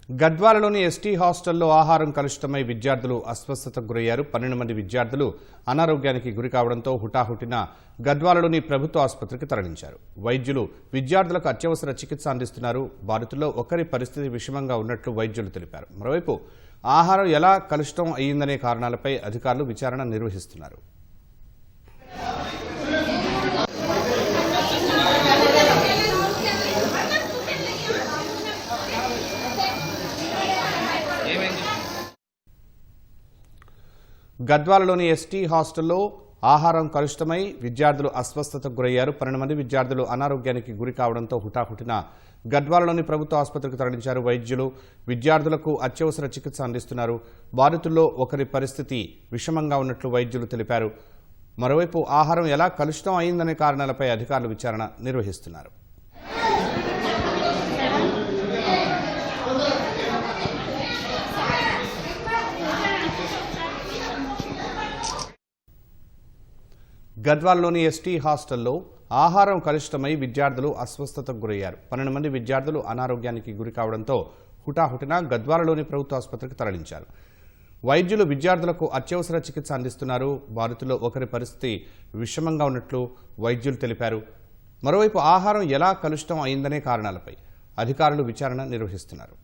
గద్వాలలోని ST హాస్టల్లో ఆహారం కలుషితమై విద్యార్థులు అస్వస్థతకు గురయ్యారు. 12 మంది విద్యార్థులు అనారోగ్యానికి గురి కావడంతో హుటాహుటిన గద్వాలలోని ప్రభుత్వ ఆసుపత్రికి తరలించారు. వైద్యులు విద్యార్థులకు అత్యవసర చికిత్స అందిస్తున్నారు. బాధితుల్లో ఒకరి పరిస్థితి విషమంగా ఉన్నట్లు వైద్యులు తెలిపారు. మరోవైపు ఆహారం ఎలా కలుషితం అయ్యిందనే కారణాలపై అధికారులు విచారణ నిర్వహిస్తున్నారు. గద్వాలలోని ఎస్టీ హాస్టల్లో ఆహారం కలుషితమై విద్యార్థులు అస్వస్థతకు గురయ్యారు. 12 మంది విద్యార్థులు అనారోగ్యానికి గురి కావడంతో హుటాహుటిన గద్వాలలోని ప్రభుత్వ ఆసుపత్రికి తరలించారు. వైద్యులు విద్యార్థులకు అత్యవసర చికిత్స అందిస్తున్నారు. బాధితుల్లో ఒకరి పరిస్థితి విషమంగా ఉన్నట్లు వైద్యులు తెలిపారు. మరోవైపు ఆహారం ఎలా కలుషితం అయిందనే కారణాలపై అధికారులు విచారణ నిర్వహిస్తున్నారు. గద్వాలలోని ఎస్టీ హాస్టల్లో ఆహారం కలుషితమై విద్యార్థులు అస్వస్థతకు గురయ్యారు. 12 మంది విద్యార్థులు అనారోగ్యానికి గురి కావడంతో హుటాహుటిన గద్వాలలోని ప్రభుత్వ ఆసుపత్రికి తరలించారు. వైద్యులు విద్యార్థులకు అత్యవసర చికిత్స అందిస్తున్నారు. బాధితుల్లో ఒకరి పరిస్థితి విషమంగా ఉన్నట్లు వైద్యులు తెలిపారు. మరోవైపు ఆహారం ఎలా కలుషితం అయిందనే కారణాలపై అధికారులు విచారణ నిర్వహిస్తున్నారు.